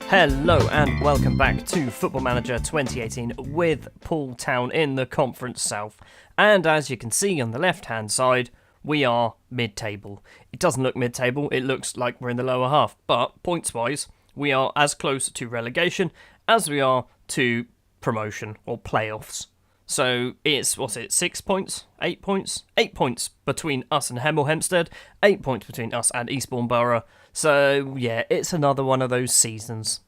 Hello and welcome back to Football Manager 2018 with Poole Town in the Conference South. And as you can see on the left-hand side, we are mid-table. It doesn't look mid-table, it looks like we're in the lower half. But points-wise, we are as close to relegation as we are to promotion or playoffs. So it's, 6 points? 8 points? 8 points between us and Hemel Hempstead, 8 points between us and Eastbourne Borough. So yeah, it's another one of those seasons.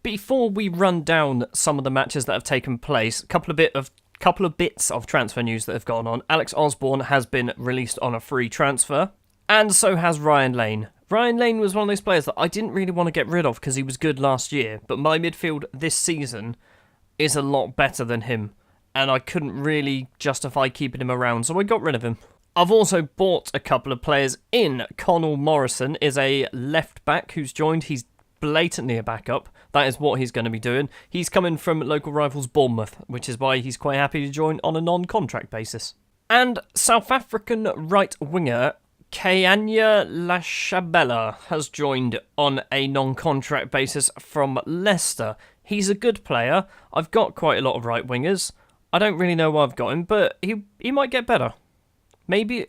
Before we run down some of the matches that have taken place, a couple of bits of transfer news that have gone on. Alex Osborne has been released on a free transfer, and so has Ryan Lane. Ryan Lane was one of those players that I didn't really want to get rid of because he was good last year, but my midfield this season is a lot better than him, and I couldn't really justify keeping him around, so I got rid of him. I've also bought a couple of players in. Connell Morrison is a left back who's joined. He's blatantly a backup. That is what he's going to be doing. He's coming from local rivals Bournemouth, which is why he's quite happy to join on a non-contract basis. And South African right winger Kayanya Lashabella has joined on a non-contract basis from Leicester. He's a good player. I've got quite a lot of right wingers. I don't really know why I've got him, but he might get better. Maybe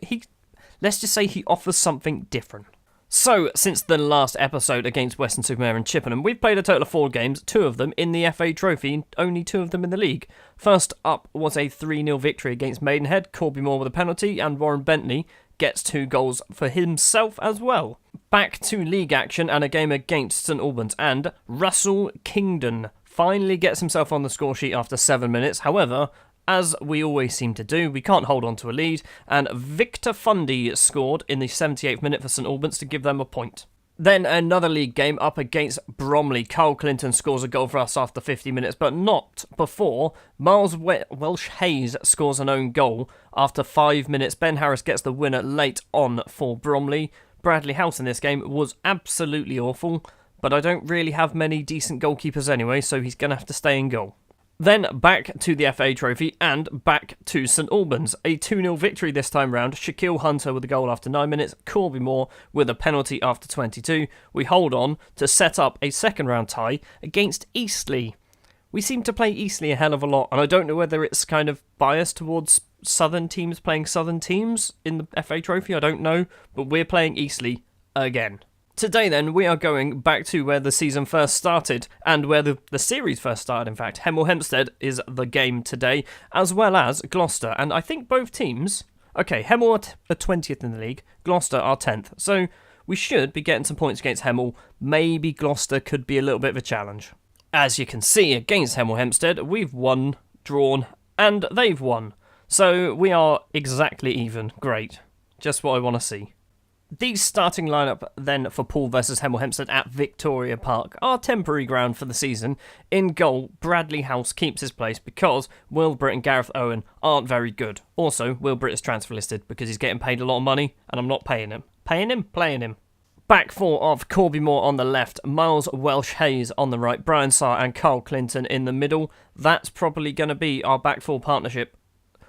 let's just say he offers something different. So, since the last episode against Weston-super-Mare and Chippenham, we've played a total of 4 games, 2 of them in the FA Trophy, only 2 of them in the league. First up was a 3-0 victory against Maidenhead, Corby Moore with a penalty, and Warren Bentley gets 2 goals for himself as well. Back to league action and a game against St Albans, and Russell Kingdon finally gets himself on the score sheet after 7 minutes. However, as we always seem to do, we can't hold on to a lead, and Victor Fundy scored in the 78th minute for St Albans to give them a point. Then another league game up against Bromley. Carl Clinton scores a goal for us after 50 minutes, but not before Miles Welsh Hayes scores an own goal after 5 minutes. Ben Harris gets the winner late on for Bromley. Bradley House in this game was absolutely awful, but I don't really have many decent goalkeepers anyway, so he's going to have to stay in goal. Then back to the FA Trophy and back to St Albans. A 2-0 victory this time round. Shaquille Hunter with a goal after 9 minutes. Corby Moore with a penalty after 22. We hold on to set up a second round tie against Eastleigh. We seem to play Eastleigh a hell of a lot, and I don't know whether it's kind of biased towards southern teams playing southern teams in the FA Trophy. I don't know, but we're playing Eastleigh again. Today then, we are going back to where the season first started, and where the series first started, in fact. Hemel Hempstead is the game today, as well as Gloucester, and I think both teams... Okay, Hemel are 20th in the league, Gloucester are 10th, so we should be getting some points against Hemel. Maybe Gloucester could be a little bit of a challenge. As you can see, against Hemel Hempstead, we've won, drawn, and they've won. So we are exactly even. Great. Just what I want to see. The starting lineup then for Poole versus Hemel Hempstead at Victoria Park, our temporary ground for the season. In goal, Bradley House keeps his place because Will Britt and Gareth Owen aren't very good. Also, Will Britt is transfer listed because he's getting paid a lot of money and I'm not paying him. Playing him. Back 4 of Corby Moore on the left, Miles Welsh Hayes on the right, Brian Sarr and Carl Clinton in the middle. That's probably going to be our back 4 partnership.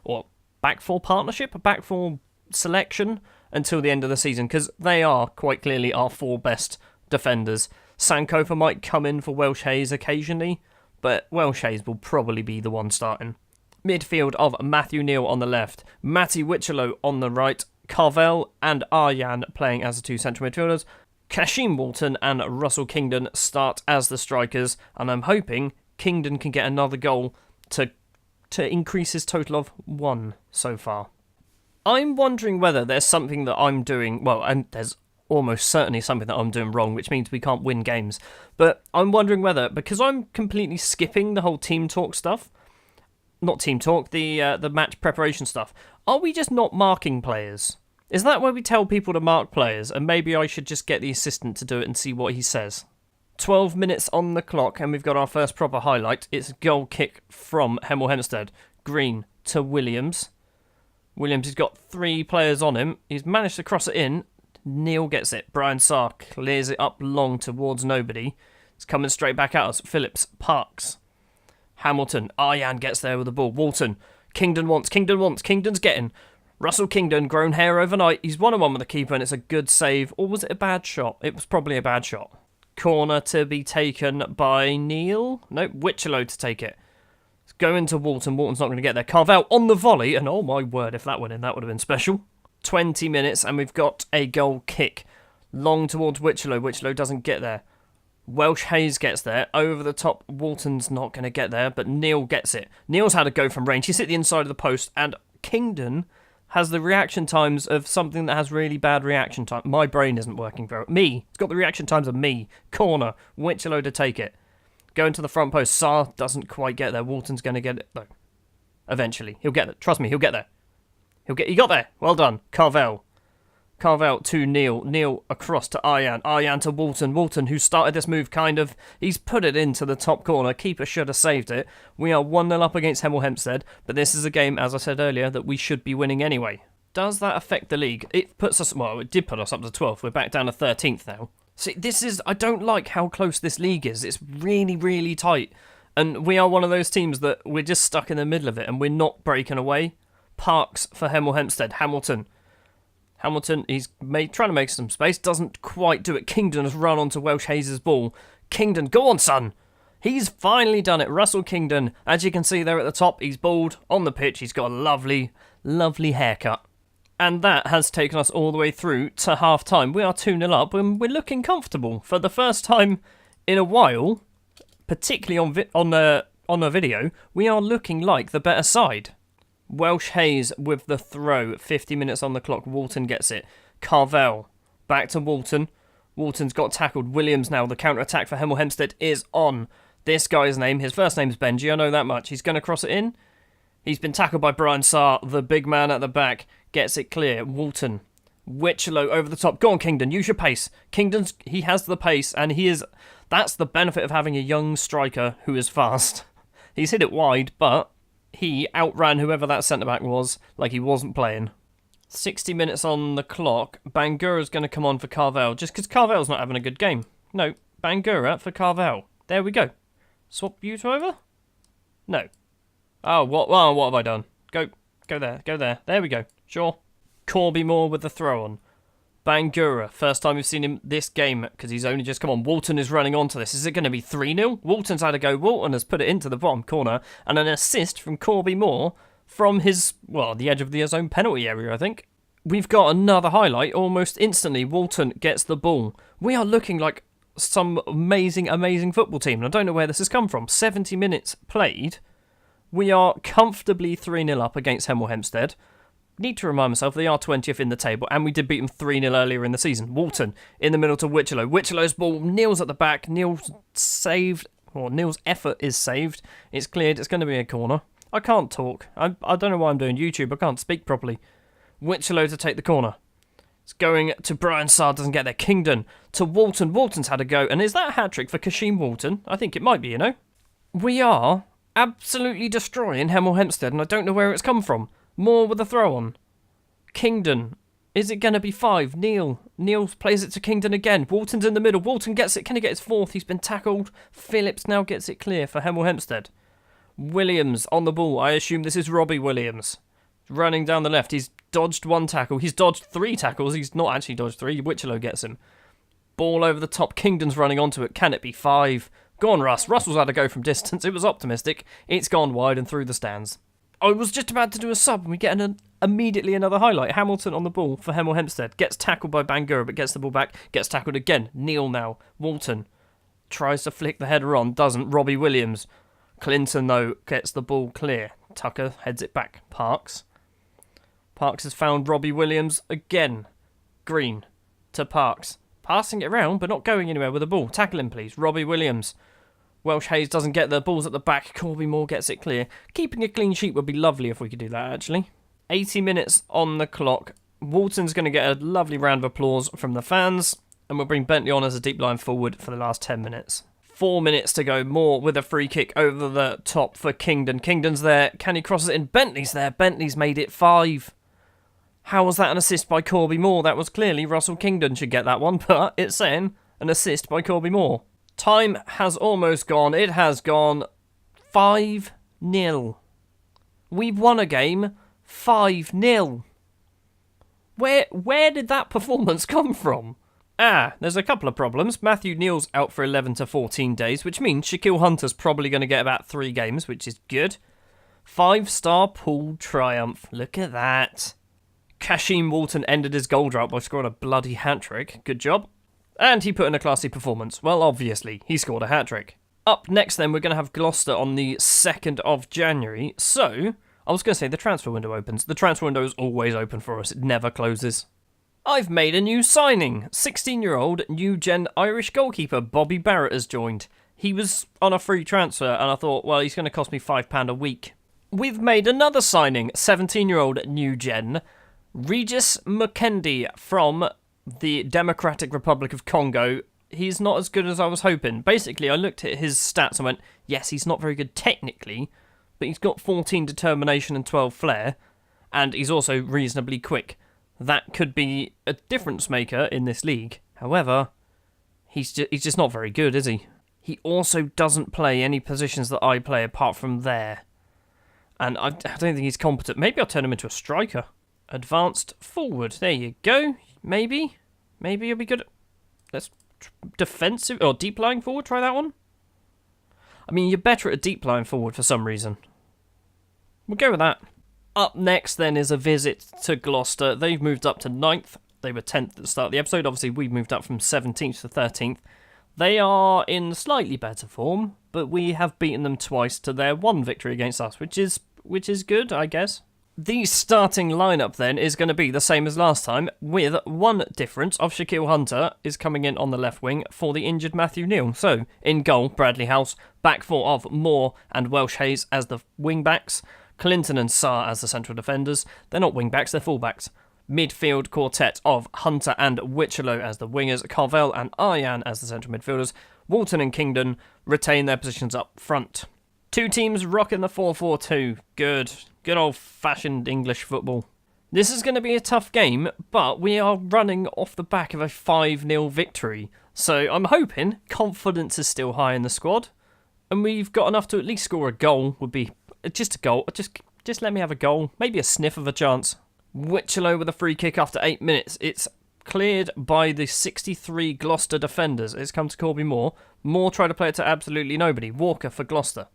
Or back 4 partnership? Back 4 selection until the end of the season, because they are quite clearly our 4 best defenders. Sankofa might come in for Welsh Hayes occasionally, but Welsh Hayes will probably be the one starting. Midfield of Matthew Neal on the left, Matty Witcherlow on the right, Carvel and Aryan playing as the 2 central midfielders. Kashim Walton and Russell Kingdon start as the strikers, and I'm hoping Kingdon can get another goal to increase his total of 1 so far. I'm wondering whether there's something that I'm doing, well, and there's almost certainly something that I'm doing wrong, which means we can't win games. But I'm wondering whether, because I'm completely skipping the whole team talk stuff, not team talk, the match preparation stuff, are we just not marking players? Is that why we tell people to mark players, and maybe I should just get the assistant to do it and see what he says? 12 minutes on the clock, and we've got our first proper highlight. It's a goal kick from Hemel Hempstead. Green to Williams. Williams has got 3 players on him. He's managed to cross it in. Neil gets it. Brian Sarr clears it up long towards nobody. It's coming straight back at us. Phillips parks. Hamilton. Arjan gets there with the ball. Walton. Kingdon wants. Kingdon's getting. Russell Kingdon, grown hair overnight. He's 1-on-1 with the keeper, and it's a good save. Or was it a bad shot? It was probably a bad shot. Corner to be taken by Neil. No, Witcherlow to take it. It's going to Walton. Walton's not going to get there. Carvel on the volley, and oh my word, if that went in, that would have been special. 20 minutes, and we've got a goal kick. Long towards Witcherlow. Witcherlow doesn't get there. Welsh Hayes gets there. Over the top, Walton's not going to get there, but Neil gets it. Neil's had a go from range. He's hit the inside of the post, and Kingdon has the reaction times of something that has really bad reaction time. My brain isn't working very well. Me. It's got the reaction times of me. Corner. Witcherlow to take it. Going to the front post. Saar doesn't quite get there. Walton's going to get it. No. Eventually. He'll get it. Trust me, he'll get there. He got there. Well done. Carvel to Neil. Neil across to Arjan. Arjan to Walton. Walton, who started this move he's put it into the top corner. Keeper should have saved it. We are 1-0 up against Hemel Hempstead, but this is a game, as I said earlier, that we should be winning anyway. Does that affect the league? It did put us up to 12th. We're back down to 13th now. See, I don't like how close this league is. It's really, really tight. And we are one of those teams that we're just stuck in the middle of it and we're not breaking away. Parks for Hemel Hempstead. Hamilton, he's trying to make some space, doesn't quite do it. Kingdon has run onto Welsh Hayes' ball. Kingdon, go on, son! He's finally done it. Russell Kingdon, as you can see there at the top, he's bald, on the pitch, he's got a lovely, lovely haircut. And that has taken us all the way through to half-time. We are 2-0 up, and we're looking comfortable. For the first time in a while, particularly on a video, we are looking like the better side. Welsh Hayes with the throw. 50 minutes on the clock. Walton gets it. Carvel. Back to Walton. Walton's got tackled. Williams now. The counter-attack for Hemel Hempstead is on. This guy's name, his first name's Benji. I know that much. He's going to cross it in. He's been tackled by Brian Saar. The big man at the back gets it clear. Walton. Witcherlow over the top. Go on, Kingdon. Use your pace. He has the pace, and that's the benefit of having a young striker who is fast. He's hit it wide, but he outran whoever that centre-back was like he wasn't playing. 60 minutes on the clock. Bangura's going to come on for Carvel, just because Carvel's not having a good game. No, Bangura for Carvel. There we go. Swap you two over? No. Oh, what have I done? Go there. There we go. Sure. Corby Moore with the throw-on. Bangura, first time we've seen him this game, because he's only just come on. Walton is running onto this. Is it going to be 3-0? Walton's had a go. Walton has put it into the bottom corner, and an assist from Corby Moore from the edge of his own penalty area, I think. We've got another highlight almost instantly. Walton gets the ball. We are looking like some amazing, amazing football team, and I don't know where this has come from. 70 minutes played. We are comfortably 3-0 up against Hemel Hempstead. Need to remind myself, they are 20th in the table, and we did beat them 3-0 earlier in the season. Walton in the middle to Witcherlow. Witcherlow's ball, Neil's at the back. Neil's effort is saved. It's cleared. It's going to be a corner. I can't talk. I don't know why I'm doing YouTube. I can't speak properly. Witcherlow to take the corner. It's going to Brian Saar, doesn't get there. Kingdon to Walton. Walton's had a go, and is that a hat-trick for Kashim Walton? I think it might be, We are absolutely destroying Hemel Hempstead, and I don't know where it's come from. Moore with the throw-on. Kingdon. Is it going to be 5? Neil plays it to Kingdon again. Walton's in the middle. Walton gets it. Can he get his 4th? He's been tackled. Phillips now gets it clear for Hemel Hempstead. Williams on the ball. I assume this is Robbie Williams. Running down the left. He's dodged 1 tackle. He's dodged 3 tackles. He's not actually dodged 3. Witcherlow gets him. Ball over the top. Kingdon's running onto it. Can it be 5? Go on, Russ. Russell's had a go from distance. It was optimistic. It's gone wide and through the stands. I was just about to do a sub and we get immediately another highlight. Hamilton on the ball for Hemel Hempstead. Gets tackled by Bangura but gets the ball back. Gets tackled again. Neil now. Walton tries to flick the header on. Doesn't. Robbie Williams. Clinton, though, gets the ball clear. Tucker heads it back. Parks has found Robbie Williams again. Green to Parks. Passing it around but not going anywhere with the ball. Tackle him, please. Robbie Williams. Welsh Hayes doesn't get the balls at the back. Corby Moore gets it clear. Keeping a clean sheet would be lovely if we could do that, actually. 80 minutes on the clock. Walton's going to get a lovely round of applause from the fans. And we'll bring Bentley on as a deep line forward for the last 10 minutes. 4 minutes to go. Moore with a free kick over the top for Kingdon. Kingdon's there. Can he cross it in? Bentley's there. Bentley's made it 5. How was that an assist by Corby Moore? That was clearly Russell Kingdon should get that one. But it's saying an assist by Corby Moore. Time has almost gone. It has gone 5-0. We've won a game 5-0. Where did that performance come from? There's a couple of problems. Matthew Neal's out for 11 to 14 days, which means Shaquille Hunter's probably going to get about 3 games, which is good. 5-star Poole triumph. Look at that. Kashim Walton ended his goal drought by scoring a bloody hat-trick. Good job. And he put in a classy performance. Well, obviously, he scored a hat-trick. Up next, then, we're going to have Gloucester on the 2nd of January. So, I was going to say the transfer window opens. The transfer window is always open for us. It never closes. I've made a new signing. 16-year-old new-gen Irish goalkeeper Bobby Barrett has joined. He was on a free transfer, and I thought, well, he's going to cost me £5 a week. We've made another signing. 17-year-old new-gen Regis Mukendi from the Democratic Republic of Congo. He's not as good as I was hoping. Basically, I looked at his stats and went, yes, he's not very good technically, but he's got 14 determination and 12 flair, and he's also reasonably quick. That could be a difference maker in this league. However, he's just not very good, is he? He also doesn't play any positions that I play apart from there. And I don't think he's competent. Maybe I'll turn him into a striker. Advanced forward. There you go. Maybe he'll be good at... Let's... Defensive... Or deep lying forward. Try that one. I mean, you're better at a deep lying forward for some reason. We'll go with that. Up next, then, is a visit to Gloucester. They've moved up to 9th. They were 10th at the start of the episode. Obviously, we've moved up from 17th to 13th. They are in slightly better form, but we have beaten them twice to their 1 victory against us, which is good, I guess. The starting lineup, then, is going to be the same as last time, with one difference of Shaquille Hunter is coming in on the left wing for the injured Matthew Neal. So, in goal, Bradley House, back four of Moore and Welsh Hayes as the wing-backs, Clinton and Sarr as the central defenders. They're not wing-backs, they're full-backs. Midfield quartet of Hunter and Witcherlow as the wingers, Carvel and Aryan as the central midfielders. Walton and Kingdon retain their positions up front. 2 teams rocking the 4-4-2. Good old-fashioned English football. This is going to be a tough game, but we are running off the back of a 5-0 victory. So I'm hoping confidence is still high in the squad, and we've got enough to at least score a goal. Would be just a goal. Just let me have a goal. Maybe a sniff of a chance. Witcherlow with a free kick after 8 minutes. It's cleared by the 63 Gloucester defenders. It's come to Corby Moore. Moore tried to play it to absolutely nobody. Walker for Gloucester.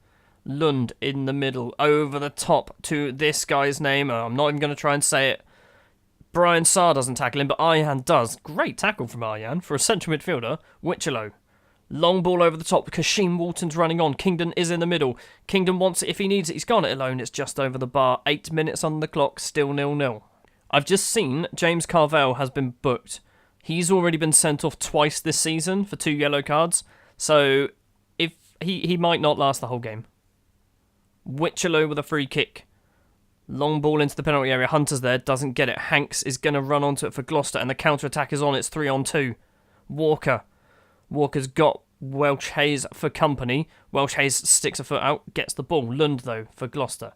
Lund in the middle, over the top to this guy's name. I'm not even going to try and say it. Brian Sarr doesn't tackle him, but Aryan does. Great tackle from Aryan for a central midfielder. Witcherlow. Long ball over the top. Kashim Walton's running on. Kingdon is in the middle. Kingdon wants it if he needs it. He's got it alone. It's just over the bar. 8 minutes on the clock. Still 0-0. I've just seen James Carvel has been booked. He's already been sent off twice this season for 2 yellow cards. So if he might not last the whole game. Witcherlow with a free kick. Long ball into the penalty area. Hunter's there. Doesn't get it. Hanks is going to run onto it for Gloucester. And the counter-attack is on. It's 3-on-2. Walker. Walker's got Welsh Hayes for company. Welsh Hayes sticks a foot out. Gets the ball. Lund, though, for Gloucester.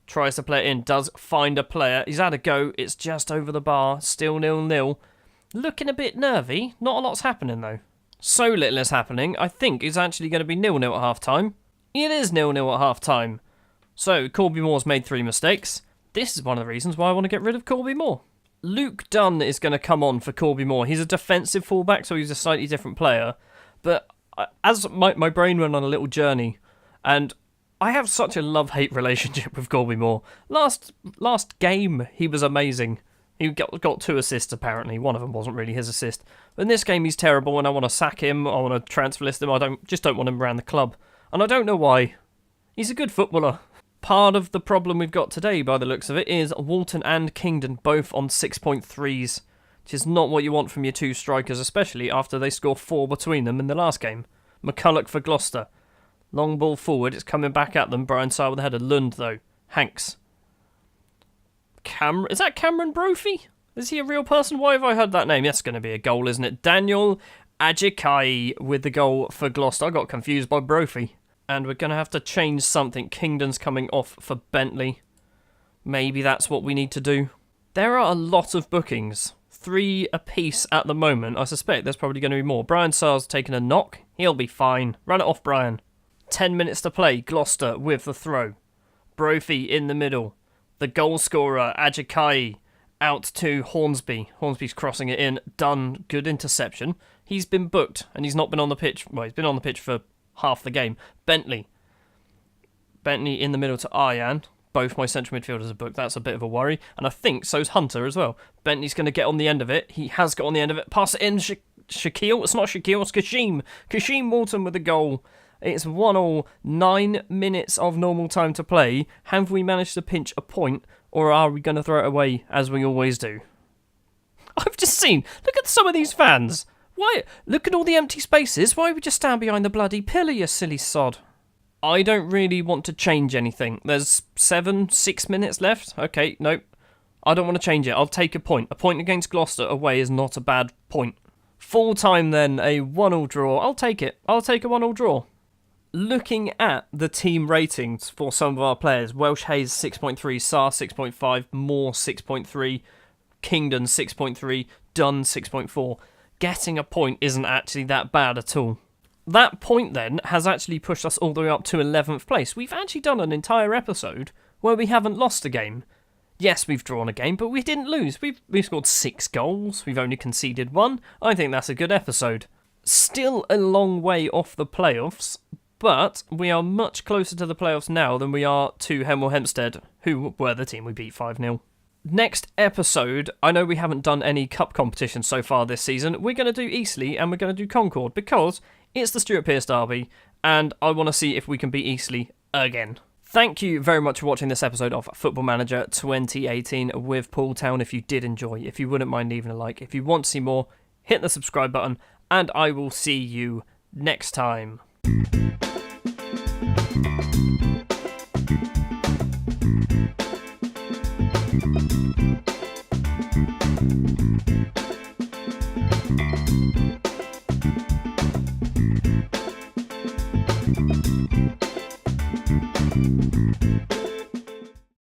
Tries to play it in. Does find a player. He's had a go. It's just over the bar. Still 0-0. Looking a bit nervy. Not a lot's happening, though. So little is happening. I think it's actually going to be 0-0 at half-time. It is 0-0 at half-time. So, Corby Moore's made 3 mistakes. This is one of the reasons why I want to get rid of Corby Moore. Luke Dunn is going to come on for Corby Moore. He's a defensive fullback, so he's a slightly different player. But as my brain went on a little journey, and I have such a love-hate relationship with Corby Moore. Last game, he was amazing. He got 2 assists, apparently. One of them wasn't really his assist. But in this game, he's terrible, and I want to sack him. I want to transfer list him. I don't want him around the club. And I don't know why. He's a good footballer. Part of the problem we've got today, by the looks of it, is Walton and Kingdon both on 6.3s, which is not what you want from your 2 strikers, especially after they score 4 between them in the last game. McCulloch for Gloucester. Long ball forward, it's coming back at them. Brian Sarr with a header. Lund, though. Hanks. Is that Cameron Brophy? Is he a real person? Why have I heard that name? That's going to be a goal, isn't it? Daniel Ajikai with the goal for Gloucester. I got confused by Brophy. And we're going to have to change something. Kingdon's coming off for Bentley. Maybe that's what we need to do. There are a lot of bookings. 3 apiece at the moment. I suspect there's probably going to be more. Brian Sarr's taken a knock. He'll be fine. Run it off, Brian. 10 minutes to play, Gloucester with the throw. Brophy in the middle. The goal scorer, Ajakai, out to Hornsby. Hornsby's crossing it in. Done. Good interception. He's been booked, and he's not been on the pitch. Well, he's been on the pitch for half the game. Bentley in the middle to Aryan. Both my central midfielders are booked. That's a bit of a worry. And I think so's Hunter as well. Bentley's going to get on the end of it. He has got on the end of it. Pass it in. Shaquille. It's not Shaquille. It's Kashim. Kashim Morton with the goal. It's 1-1. 9 minutes of normal time to play. Have we managed to pinch a point, or are we going to throw it away as we always do? I've just seen. Look at some of these fans. Why? Look at all the empty spaces. Why would we just stand behind the bloody pillar, you silly sod? I don't really want to change anything. There's 6 minutes left. Okay, nope. I don't want to change it. I'll take a point. A point against Gloucester away is not a bad point. Full time then, a 1-1 draw. I'll take it. I'll take a 1-1 draw. Looking at the team ratings for some of our players, Welsh Hayes 6.3, Sarr 6.5, Moore 6.3, Kingdon 6.3, Dunn 6.4. Getting a point isn't actually that bad at all. That point then has actually pushed us all the way up to 11th place. We've actually done an entire episode where we haven't lost a game. Yes, we've drawn a game, but we didn't lose. We've scored 6 goals. We've only conceded 1. I think that's a good episode. Still a long way off the playoffs, but we are much closer to the playoffs now than we are to Hemel Hempstead, who were the team we beat 5-0. Next episode, I know we haven't done any cup competitions so far this season. We're going to do Eastleigh and we're going to do Concord because it's the Stuart Pearce derby and I want to see if we can beat Eastleigh again. Thank you very much for watching this episode of Football Manager 2018 with Poole Town. If you did enjoy, if you wouldn't mind leaving a like, if you want to see more, hit the subscribe button and I will see you next time. Thank you.